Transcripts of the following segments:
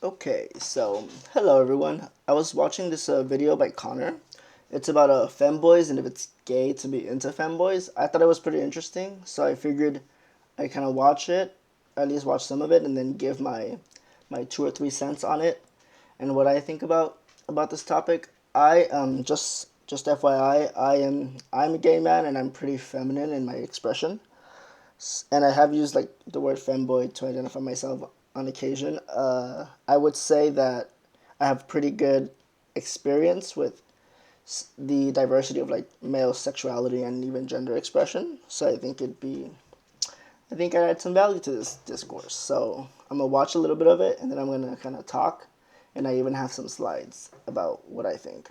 Okay, so hello everyone. I was watching this video by Conure. It's about femboys and if it's gay to be into femboys. I thought it was pretty interesting, so I figured I kind of watch it, at least watch some of it, and then give my 2 or 3 cents on it and what I think about this topic. I just FYI, I'm a gay man and I'm pretty feminine in my expression and I have used like the word femboy to identify myself on occasion. I would say that I have pretty good experience with the diversity of like male sexuality and even gender expression. So I think I add some value to this discourse. So I'm gonna watch a little bit of it and then I'm gonna kind of talk, and I even have some slides about what I think.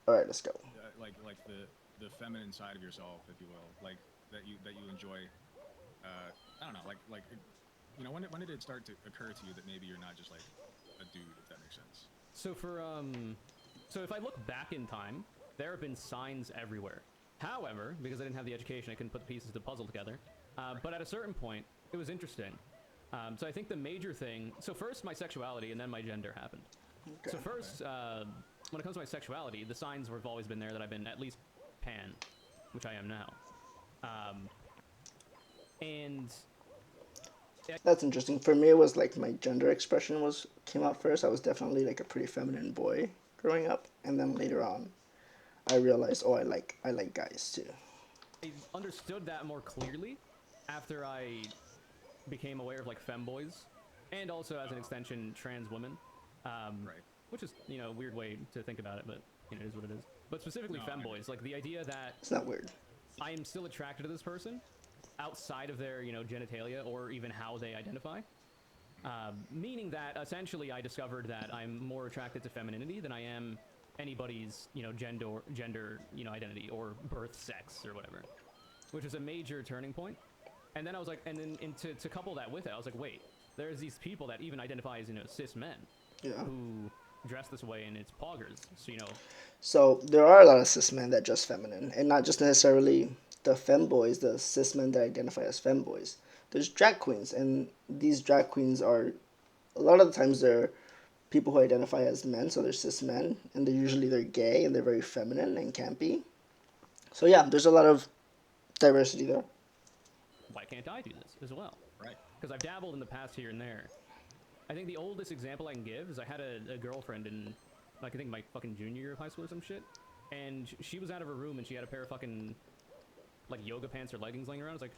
All right, let's go. Like the feminine side of yourself, if you will, like that you enjoy. I don't know, when did it start to occur to you that maybe you're not just like a dude, if that makes sense? So so if I look back in time, there have been signs everywhere. However, because I didn't have the education, I couldn't put the pieces of the puzzle together. But at a certain point, it was interesting. So I think the major thing. So first, my sexuality, and then my gender happened. Okay. So first, when it comes to my sexuality, the signs have always been there that I've been at least pan, which I am now. And That's interesting. For me, it was like my gender expression was came out first. I was definitely like a pretty feminine boy growing up, and then later on, I realized, oh, I like guys too. I understood that more clearly after I became aware of like femboys, and also as an extension, trans women. Right. Which is, a weird way to think about it, but it is what it is. But specifically No, femboys, like the idea that It's not weird. I am still attracted to this person outside of their, genitalia or even how they identify. Meaning that essentially I discovered that I'm more attracted to femininity than I am anybody's, gender, identity or birth sex or whatever, which is a major turning point. And then I was like, and then to couple that with it, I was like, wait, there's these people that even identify as, cis men Yeah. who dress this way and it's poggers. So, So there are a lot of cis men that dress feminine, and not just necessarily the femboys, the cis men that identify as femboys. There's drag queens, and these drag queens are a lot of the times they're people who identify as men, so they're cis men, and they're gay and they're very feminine and campy. So yeah, there's a lot of diversity there. why can't I do this as well? Right. Because I've dabbled in the past here and there. I think the oldest example I can give is I had a girlfriend in, like, I think my fucking junior year of high school or some shit, and she was out of her room and she had a pair of fucking, like, yoga pants or leggings laying around. I was like,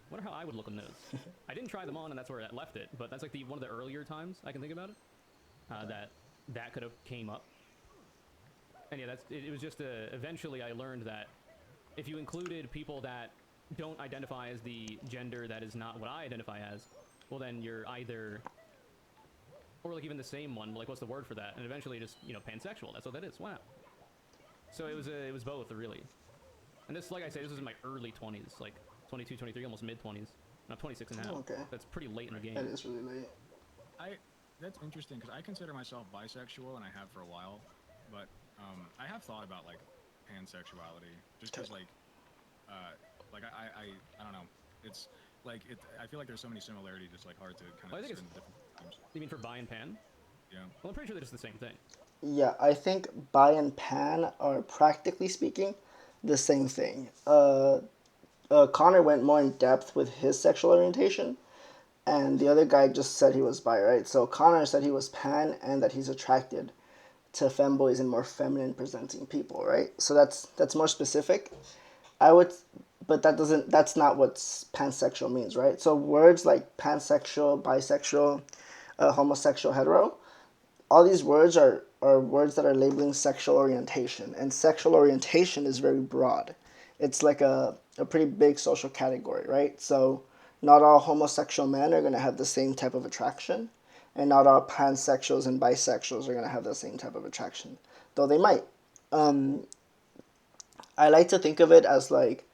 wonder how I would look in those. I didn't try them on, and that's where I left it, but that's like one of the earlier times I can think about it, that could have came up. And yeah, it was just eventually I learned that if you included people that don't identify as the gender that is not what I identify as, well then you're either, or like even the same one, like what's the word for that? And eventually just, pansexual, that's what that is. Wow. So it was both, really. And this, like I said, this was in my early 20s, like 22, 23, almost mid-20s. I'm 26 and a half. Okay. That's pretty late in the game. That is really late. That's interesting because I consider myself bisexual and I have for a while, but I have thought about like pansexuality just because I don't know. It's like I feel like there's so many similarities. It's like hard to kind of. Well, I think it's. Different times. You mean for bi and pan? Yeah. Well, I'm pretty sure they're just the same thing. Yeah, I think bi and pan are practically speaking the same thing. Connor went more in depth with his sexual orientation, and the other guy just said he was bi, right? So Connor said he was pan and that he's attracted to femboys and more feminine presenting people, right? So that's more specific. I would, but that's not what pansexual means, right? So words like pansexual, bisexual, homosexual, hetero, all these words are words that are labeling sexual orientation, and sexual orientation is very broad. It's like a pretty big social category, right? So not all homosexual men are going to have the same type of attraction, and not all pansexuals and bisexuals are going to have the same type of attraction, though they might. I like to think of it as like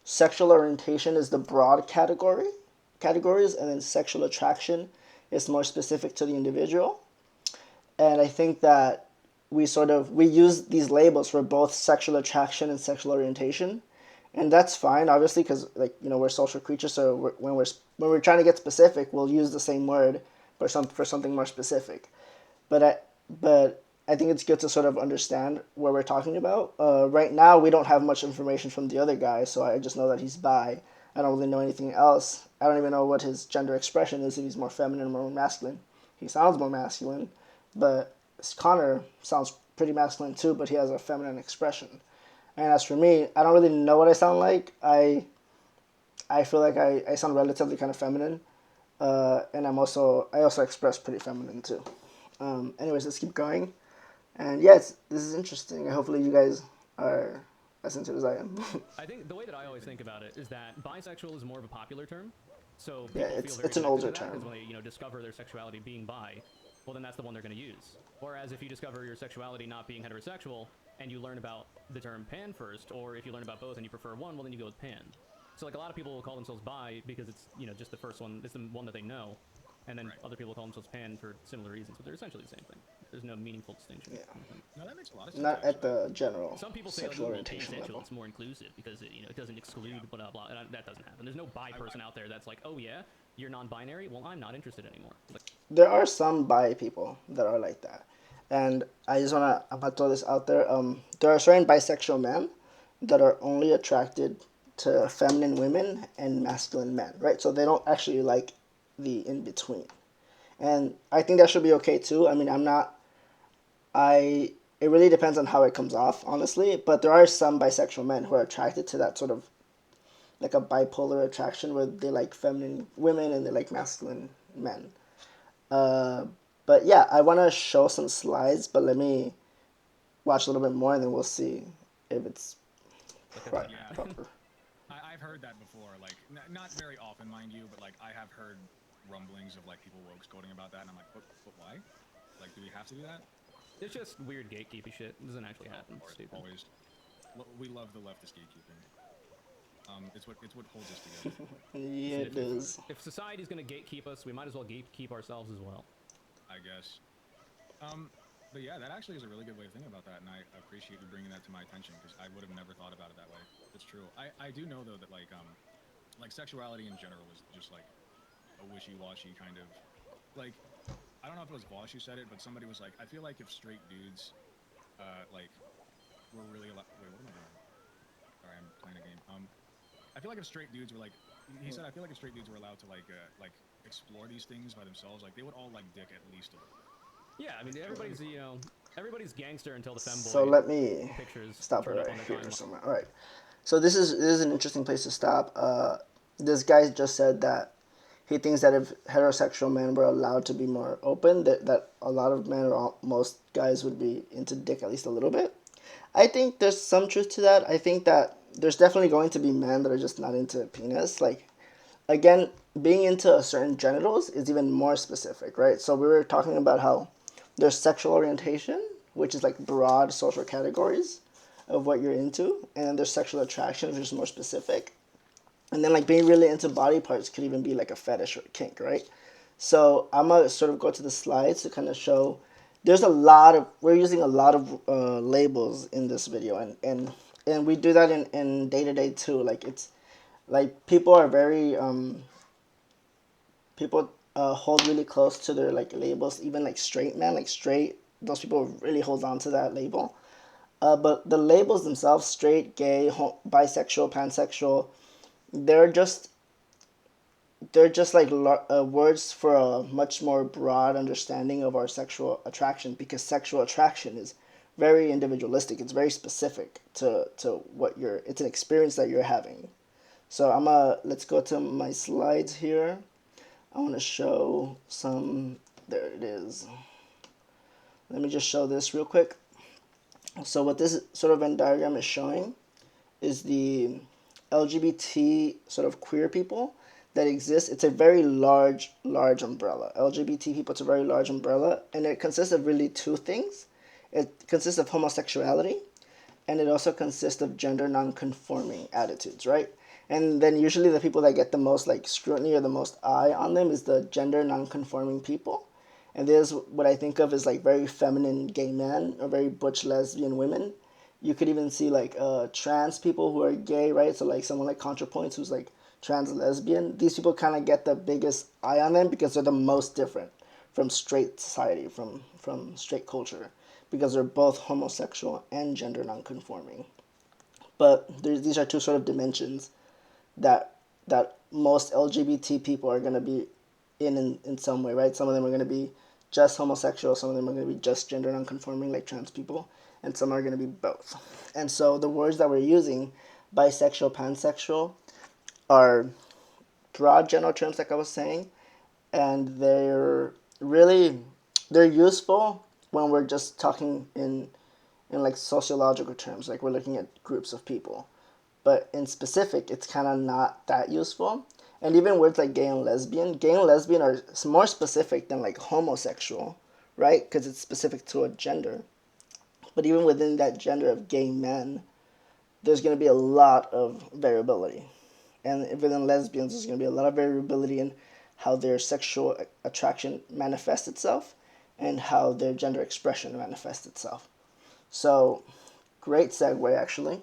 sexual orientation is the broad categories, and then sexual attraction is more specific to the individual. And I think that we use these labels for both sexual attraction and sexual orientation, and that's fine, obviously, because we're social creatures. So when we're trying to get specific, we'll use the same word, for something more specific. But I think it's good to sort of understand what we're talking about. Right now, we don't have much information from the other guy, so I just know that he's bi. I don't really know anything else. I don't even know what his gender expression is, if he's more feminine or more masculine. He sounds more masculine, but Connor sounds pretty masculine too, but he has a feminine expression. And as for me, I don't really know what I sound like. I feel like I sound relatively kind of feminine, and I also express pretty feminine too. Anyways, let's keep going. And yes, this is interesting. Hopefully, you guys are as into it as I am. I think the way that I always think about it is that bisexual is more of a popular term, so Yeah, people feel very it's an connected older to that because term. when they discover their sexuality being bi, well then that's the one they're going to use. Whereas if you discover your sexuality not being heterosexual and you learn about the term pan first, or if you learn about both and you prefer one, well then you go with pan. So like a lot of people will call themselves bi because it's just the first one, it's the one that they know, and then other people call themselves pan for similar reasons, but they're essentially the same thing. There's no meaningful distinction. Yeah. No, that makes a lot of sense. Not at Actually. the general Some people say, sexual well, orientation pansexual, level. it's more inclusive because it doesn't exclude blah blah, and that doesn't happen. There's no bi person out there that's like, oh yeah, you're non-binary. Well, I'm not interested anymore. Like, There are some bi people that are like that, and I'm gonna throw this out there. There are certain bisexual men that are only attracted to feminine women and masculine men, right? So they don't actually like the in between, and I think that should be okay too. I mean, I'm not. I It really depends on how it comes off, honestly. But there are some bisexual men who are attracted to that sort of like a bipolar attraction where they like feminine women and they like masculine men. Uh, but yeah, I want to show some slides, but let me watch a little bit more and then we'll see if it's that pro- doesn't Yeah. happen. proper. I've heard that before. Like, not very often, mind you, but like I have heard rumblings of like people woke quoting about that, and I'm like, but why? Like, do we have to do that? It's just weird gatekeeping shit. It doesn't actually happen. Of It's course, stupid. always. We love the leftist gatekeeping. It's what holds us together. Yeah, Listen, it is. if society's gonna gatekeep us, we might as well gatekeep ourselves as well. I guess. But yeah, that actually is a really good way of thinking about that, and I appreciate you bringing that to my attention because I would have never thought about it that way. It's true. I do know though that like sexuality in general is just like a wishy-washy kind of like I don't know if it was Voss who said it, but somebody was like, I feel like if straight dudes like were really wait, what am I doing? Sorry, I'm playing a game. I feel like if straight dudes were like he said I feel like if straight dudes were allowed to like explore these things by themselves, like they would all like dick at least a little bit. Yeah, I mean everybody's gangster until the femboy So let me pictures stop it turn up right on their here timeline. somewhere. All right. So this is an interesting place to stop. This guy just said that he thinks that if heterosexual men were allowed to be more open, that a lot of men or most guys would be into dick at least a little bit. I think there's some truth to that. I think that there's definitely going to be men that are just not into penis. Like, again, being into certain genitals is even more specific, right? So we were talking about how there's sexual orientation, which is like broad social categories of what you're into, and then there's sexual attraction, which is more specific. And then like being really into body parts could even be like a fetish or a kink, right? So I'm gonna sort of go to the slides to kind of show. We're using a lot of labels in this video, and we do that in day to day too. Like it's like people are very people hold really close to their like labels, even like straight men, like straight. Those people really hold on to that label. But the labels themselves, straight, gay, bisexual, pansexual, they're just they're just like words for a much more broad understanding of our sexual attraction, because sexual attraction is very individualistic. It's very specific to what you're. It's an experience that you're having. So let's go to my slides here. I want to show some. There it is. Let me just show this real quick. So what this sort of Venn diagram is showing is the LGBT sort of queer people that exist. It's a very large umbrella. LGBT people, it's a very large umbrella, and it consists of really two things. It consists of homosexuality, and it also consists of gender non-conforming attitudes, right? And then usually the people that get the most like scrutiny or the most eye on them is the gender non-conforming people. And this is what I think of as like very feminine gay men or very butch lesbian women. You could even see like trans people who are gay, right? So like someone like ContraPoints who's like trans lesbian. These people kind of get the biggest eye on them because they're the most different, from straight society, from straight culture, because they're both homosexual and gender nonconforming. But these are two sort of dimensions that most LGBT people are going to be in some way, right? Some of them are going to be just homosexual, some of them are going to be just gender nonconforming, like trans people, and some are going to be both. And so the words that we're using, bisexual, pansexual, are broad general terms, like I was saying, and they're useful when we're just talking in like sociological terms, like we're looking at groups of people. But in specific, it's kind of not that useful. And even words like gay and lesbian are more specific than like homosexual, right? Because it's specific to a gender. But even within that gender of gay men, there's going to be a lot of variability. And within lesbians, there's going to be a lot of variability in how their sexual attraction manifests itself and how their gender expression manifests itself. So, great segue actually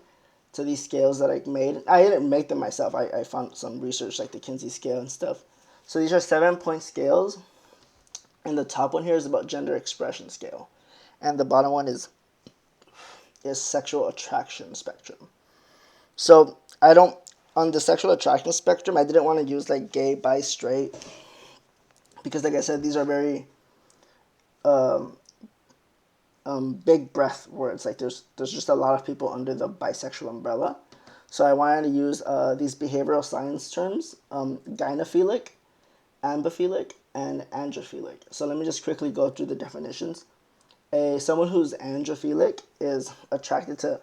to these scales that I made. I didn't make them myself. I found some research like the Kinsey scale and stuff. So these are 7-point scales. And the top one here is about gender expression scale. And the bottom one is sexual attraction spectrum. So I don't, on the sexual attraction spectrum, I didn't want to use like gay, bi, straight, because like I said, these are very big breath words. Like there's just a lot of people under the bisexual umbrella. So I wanted to use these behavioral science terms, gynophilic, ambiphilic, and androphilic. So let me just quickly go through the definitions. Someone who's androphilic is attracted to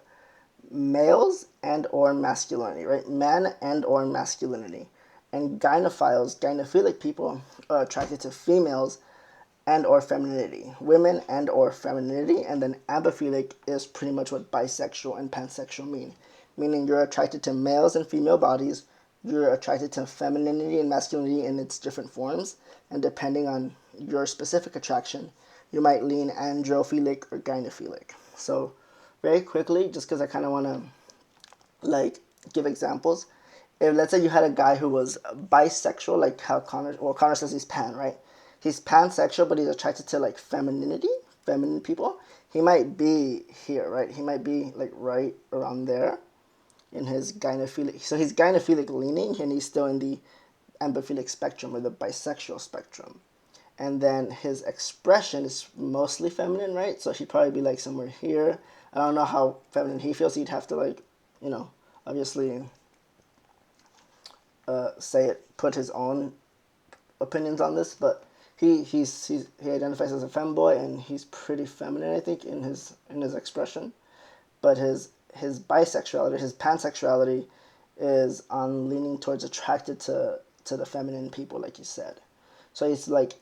males and or masculinity, right? Men and or masculinity. And gynophilic people are attracted to females and or femininity, women and or femininity. And then ambiphilic is pretty much what bisexual and pansexual mean, meaning you're attracted to males and female bodies, you're attracted to femininity and masculinity in its different forms, and depending on your specific attraction, you might lean androphilic or gynophilic. So very quickly, just because I kind of want to like give examples, if let's say you had a guy who was bisexual, like how Connor says he's pan, right? He's pansexual, but he's attracted to like femininity, feminine people. He might be here, right? He might be like right around there in his gynophilic. So he's gynophilic leaning, and he's still in the ambiphilic spectrum or the bisexual spectrum. And then his expression is mostly feminine, right? So he'd probably be like somewhere here. I don't know how feminine he feels. He'd have to like, obviously put his own opinions on this, but he identifies as a femboy, and he's pretty feminine, I think, in his expression. But his bisexuality, his pansexuality, is on leaning towards attracted to the feminine people, like you said. So he's like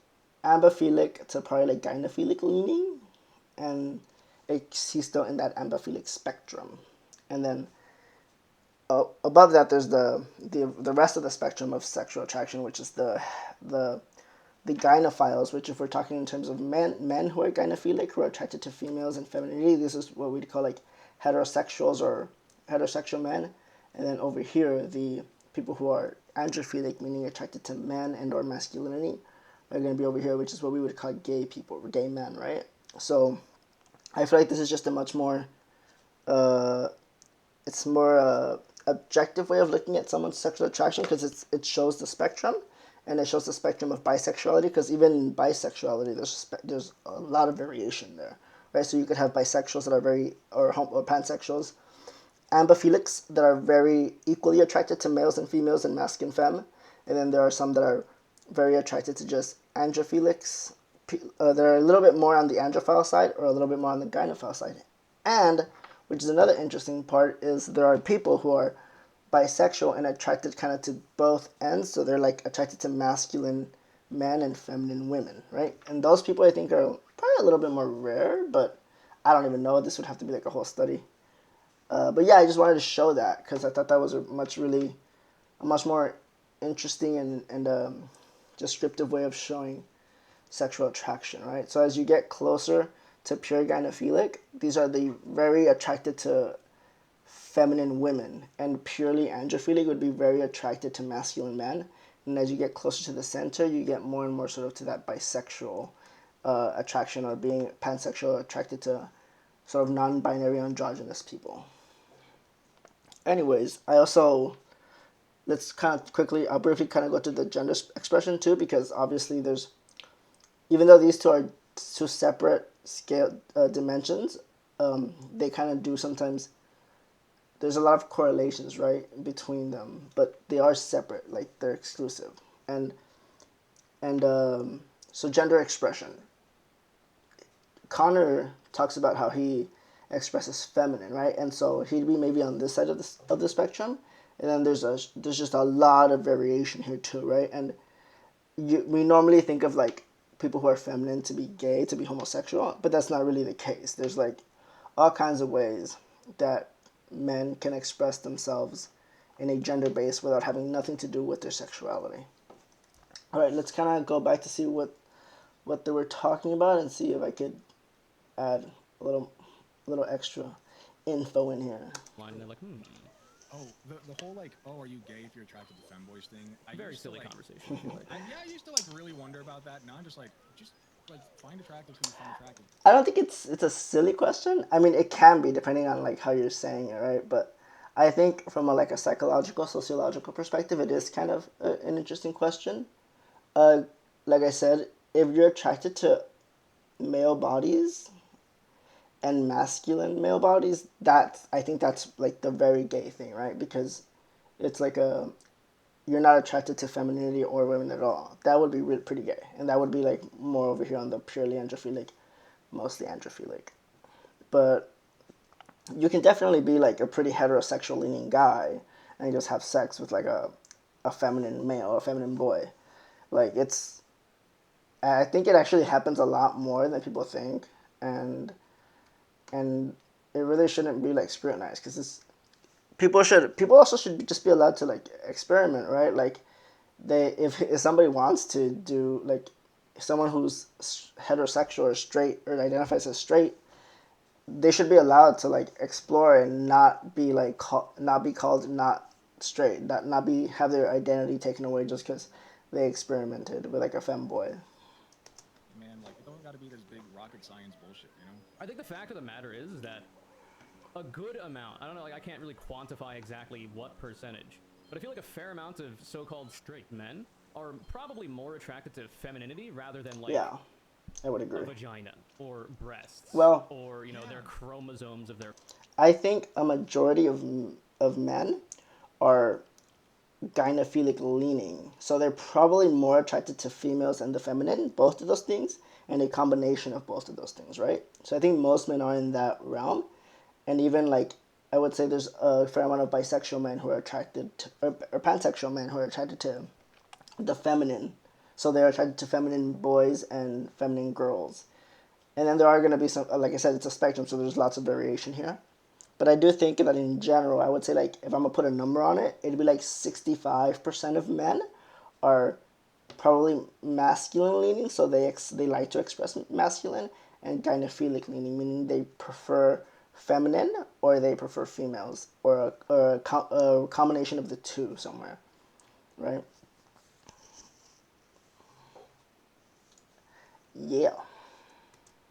ambiphilic to probably like gynophilic leaning, and he's still in that ambiphilic spectrum. And then above that, there's the rest of the spectrum of sexual attraction, which is the gynophiles, which if we're talking in terms of men who are gynophilic, who are attracted to females and femininity, this is what we'd call like heterosexuals or heterosexual men. And then over here, the people who are androphilic, meaning attracted to men and or masculinity, are going to be over here, which is what we would call gay people, gay men, right? So I feel like this is just a much more, it's more objective way of looking at someone's sexual attraction, because it shows the spectrum, and it shows the spectrum of bisexuality, because even in bisexuality, there's a lot of variation there, right? So you could have bisexuals that are or pansexuals, ambiphilics that are very equally attracted to males and females and masc and femme, and then there are some that are very attracted to just androphilics, that are a little bit more on the androphile side or a little bit more on the gynophile side. And, which is another interesting part, is there are people who are bisexual and attracted kind of to both ends, so they're like attracted to masculine men and feminine women, right? And those people I think are probably a little bit more rare, but I don't even know. This would have to be like a whole study. But yeah, I just wanted to show that because I thought that was a much more interesting and descriptive way of showing sexual attraction, right? So as you get closer to pure gynophilic, these are the very attracted to feminine women, and purely androphilic would be very attracted to masculine men, and as you get closer to the center, you get more and more sort of to that bisexual attraction, or being pansexual, attracted to sort of non-binary androgynous people. Anyways, I also, let's kind of quickly, I'll briefly kind of go to the gender expression too, because obviously there's, even though these two are two separate scale dimensions, they kind of do sometimes, there's a lot of correlations, right, between them, but they are separate, like they're exclusive. And so gender expression. Conure talks about how he expresses feminine, right? And so he'd be maybe on this side of the spectrum, and then there's just a lot of variation here too, right? And we normally think of like people who are feminine to be gay, to be homosexual, but that's not really the case. There's like all kinds of ways that men can express themselves in a gender base without having nothing to do with their sexuality. All right, let's kind of go back to see what they were talking about and see if I could add a little extra info in here. Line, and they're like, Oh, the whole like, oh, are you gay if you're attracted to femboys thing? very silly conversation. I feel like. I used to like really wonder about that. Now I'm just like find attractive who you find attractive. I don't think it's a silly question. I mean, it can be depending on like how you're saying it, right? But I think from a psychological, sociological perspective, it is kind of an interesting question. Like I said, if you're attracted to male bodies and masculine male bodies, I think that's like the very gay thing, right? Because it's like you're not attracted to femininity or women at all. That would be pretty gay, and that would be like more over here on the purely androphilic, mostly androphilic. But you can definitely be like a pretty heterosexual leaning guy and just have sex with like a feminine male or a feminine boy. Like I think it actually happens a lot more than people think, and it really shouldn't be like scrutinized, because it's people also should just be allowed to like experiment, right? Like if somebody wants to do like, someone who's heterosexual or straight or identifies as straight, they should be allowed to like explore and not be like not be called not straight, not be have their identity taken away just because they experimented with like a femboy. Man, like it don't got to be this big rocket science bullshit, you know? I think the fact of the matter is that a good amount, I don't know, like I can't really quantify exactly what percentage, but I feel like a fair amount of so-called straight men are probably more attracted to femininity rather than like Yeah, I would agree. a vagina or breasts, Well, or their chromosomes of their. I think a majority of men are gynophilic leaning, so they're probably more attracted to females and the feminine, both of those things, and a combination of both of those things, right? So I think most men are in that realm, and even like I would say there's a fair amount of bisexual men who are attracted to, or pansexual men who are attracted to the feminine, so they're attracted to feminine boys and feminine girls. And then there are going to be some, like I said, it's a spectrum, so there's lots of variation here. But I do think that in general, I would say like if I'm gonna put a number on it, it'd be like 65% of men are probably masculine leaning, so they like to express masculine, and gynophilic leaning, meaning they prefer feminine or they prefer females, or a combination of the two somewhere, right? Yeah.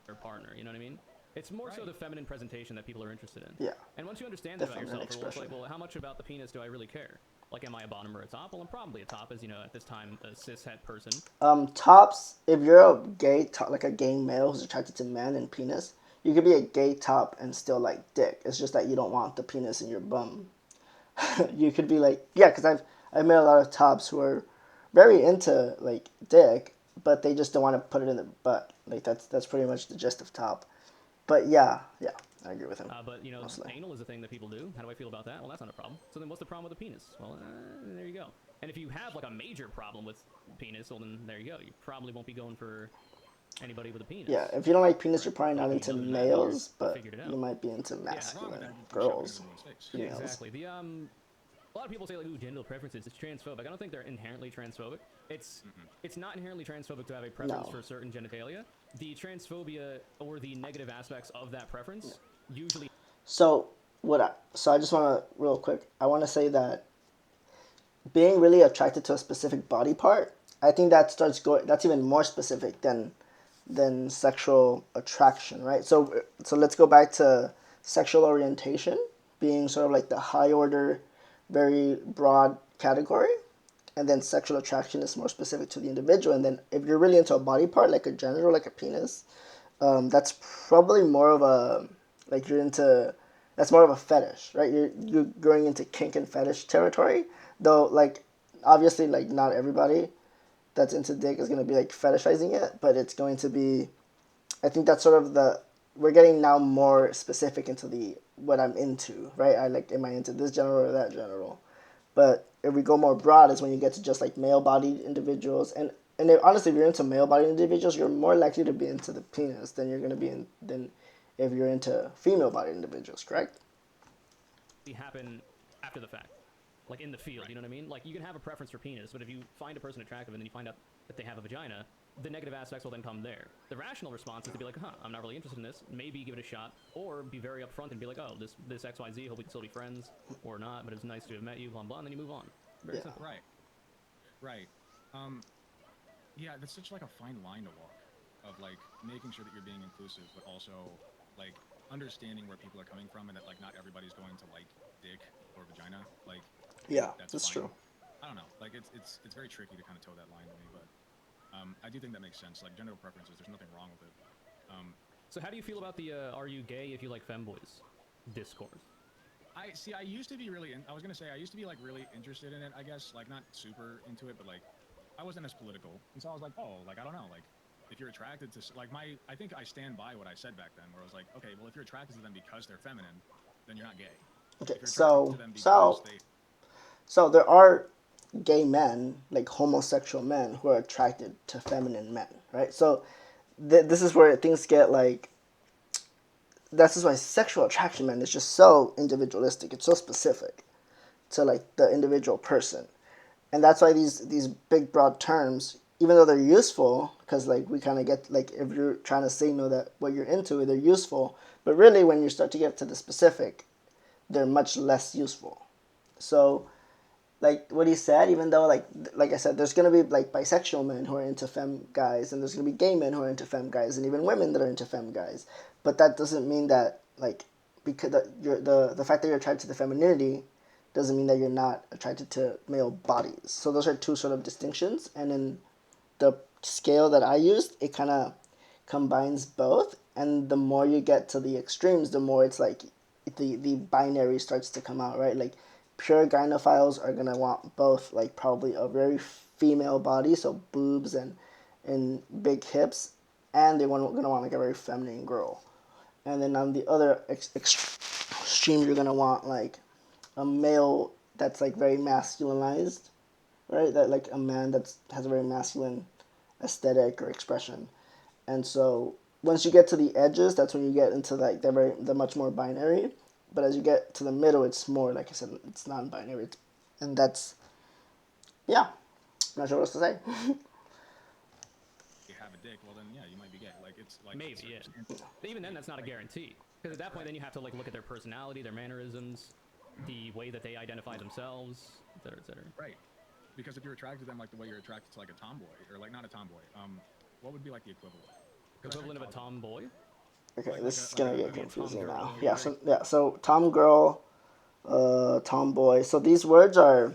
Their partner, you know what I mean? It's more so the feminine presentation that people are interested in. Yeah. And once you understand that about feminine yourself, well, it's like, expression. well, how much about the penis do I really care? Like, am I a bottom or a top? Well, I'm probably a top, as at this time, a cishet person. Tops, if you're a gay top, like a gay male who's attracted to men and penis, you could be a gay top and still like dick. It's just that you don't want the penis in your bum. You could be like, yeah, because I've met a lot of tops who are very into like dick, but they just don't want to put it in the butt. Like that's pretty much the gist of top. But yeah, I agree with him. But mostly. anal is a thing that people do. How do I feel about that? Well, that's not a problem. So then, what's the problem with the penis? Well, there you go. And if you have like a major problem with penis, well, then there you go. You probably won't be going for anybody with a penis. Yeah, if you don't like penis, you're probably not into males, but figured it out. you might be into masculine Yeah, girls. Yeah, females. exactly. A lot of people say like, ooh, genital preferences, it's transphobic. I don't think they're inherently transphobic. It's not inherently transphobic to have a preference for certain genitalia. The transphobia or the negative aspects of that preference usually. So I just want to real quick. I want to say that being really attracted to a specific body part, I think that starts going. That's even more specific than sexual attraction, right? So let's go back to sexual orientation being sort of like the high order, very broad category, and then sexual attraction is more specific to the individual. And then if you're really into a body part like a genital, like a penis, that's probably more of a like you're into that's more of a fetish, right? You're going into kink and fetish territory, though. Like obviously, like not everybody that's into dick is going to be like fetishizing it, but it's going to be. I think that's sort of the we're getting now more specific into the what I'm into, right? I like am I into this genital or that genital? But if we go more broad, is when you get to just like male-bodied individuals, and honestly, if you're into male-bodied individuals, you're more likely to be into the penis than you're gonna be in than if you're into female-bodied individuals, correct? Happen after the fact, like in the field. You know what I mean? Like you can have a preference for penis, but if you find a person attractive and then you find out that they have a vagina, the negative aspects will then come there. The rational response is to be like, I'm not really interested in this. Maybe give it a shot, or be very upfront and be like, oh, this XYZ. Hope we can still be friends, or not. But it's nice to have met you, blah blah, and then you move on. Very Yeah. simple. Right. Right. Um, yeah, that's such like a fine line to walk of like making sure that you're being inclusive, but also like understanding where people are coming from and that like not everybody's going to like dick or vagina. Like, and Yeah, that's that's fine. true. I don't know. Like it's very tricky to kind of toe that line to me, but I do think that makes sense. Like gender preferences, there's nothing wrong with it. Um, So how do you feel about the "Are you gay if you like femboys" discourse? I see. I used to be really. I was gonna say I used to be like really interested in it. I guess like not super into it, but like I wasn't as political, and so I was like, oh, like I don't know, like if you're attracted to like my, I think I stand by what I said back then, where I was like, okay, well if you're attracted to them because they're feminine, then you're not gay. Okay, If you're attracted to so them because so they, so there are gay men, like homosexual men, who are attracted to feminine men, right? So this is where things get like that's just why sexual attraction, man, is just so individualistic. It's so specific to like the individual person, and that's why these big broad terms, even though they're useful, because like we kind of get like if you're trying to signal that what you're into, they're useful. But really, when you start to get to the specific, they're much less useful. So like what he said, even though like I said, there's gonna be like bisexual men who are into femme guys, and there's gonna be gay men who are into femme guys, and even women that are into femme guys. But that doesn't mean that like because you're the fact that you're attracted to the femininity doesn't mean that you're not attracted to male bodies. So those are two sort of distinctions, and in the scale that I used, it kind of combines both. And the more you get to the extremes, the more it's like the binary starts to come out, right? Like pure gynophiles are gonna want both, like probably a very female body, so boobs and big hips, and gonna want like a very feminine girl. And then on the other extreme, you're gonna want like a male that's like very masculinized, right? That like a man that has a very masculine aesthetic or expression. And so once you get to the edges, that's when you get into like the much more binary. But as you get to the middle, it's more like I said, it's non-binary, and that's yeah. I'm not sure what else to say. have a dick, well then yeah, you might be gay. Like it's like Maybe, yeah. But even then, that's not a like guarantee. Because at that point, then you have to like look at their personality, their mannerisms, the way that they identify themselves, etc., etc. right. Because if you're attracted to them like the way you're attracted to like a tomboy or like not a tomboy, what would be like the equivalent? Because Equivalent of a tomboy. Okay, like this is like gonna a get Maybe a confusing tomgirl. now. like a Yeah, very so tom girl, tomboy. So these words are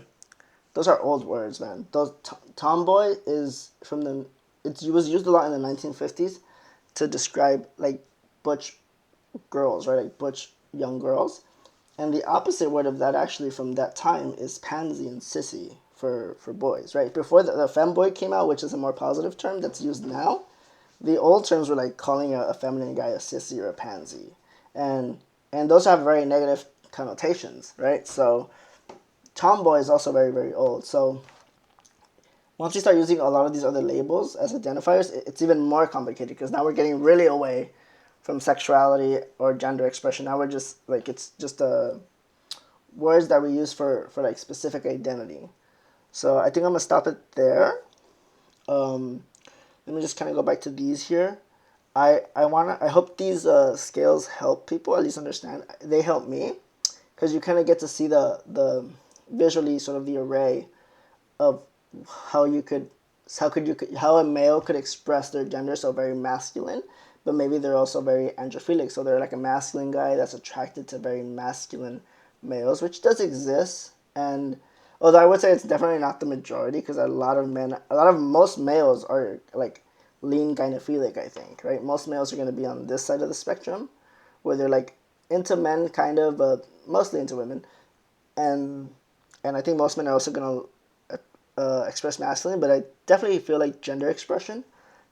those are old words, man. Those tomboy is from the it was used a lot in the 1950s to describe like butch girls, right? Like butch young girls. And the opposite word of that actually from that time is pansy and sissy for boys, right? Before the femboy came out, which is a more positive term that's used now, the old terms were like calling a feminine guy a sissy or a pansy. And and those have very negative connotations, right? So tomboy is also very, very old. So once you start using a lot of these other labels as identifiers, it's even more complicated because now we're getting really away from sexuality or gender expression. Now we're just like it's just words that we use for like specific identity. So I think I'm gonna stop it there. Um, Let me just kind of go back to these here. I hope these scales help people at least understand. They help me because you kind of get to see the visually sort of the array of how you could how a male could express their gender, so very masculine, but maybe they're also very androphilic, so they're like a masculine guy that's attracted to very masculine males, which does exist. And although I would say it's definitely not the majority, because most males are like lean gynophilic, I think, right? Most males are going to be on this side of the spectrum, where they're like into men kind of, but mostly into women. And I think most men are also going to express masculine, but I definitely feel like gender expression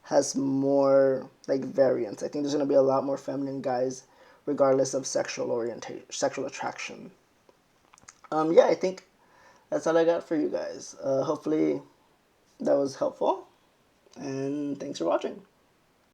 has more like variance. I think there's going to be a lot more feminine guys regardless of sexual orientation, sexual attraction. Yeah, I think that's all I got for you guys. Hopefully that was helpful, and thanks for watching.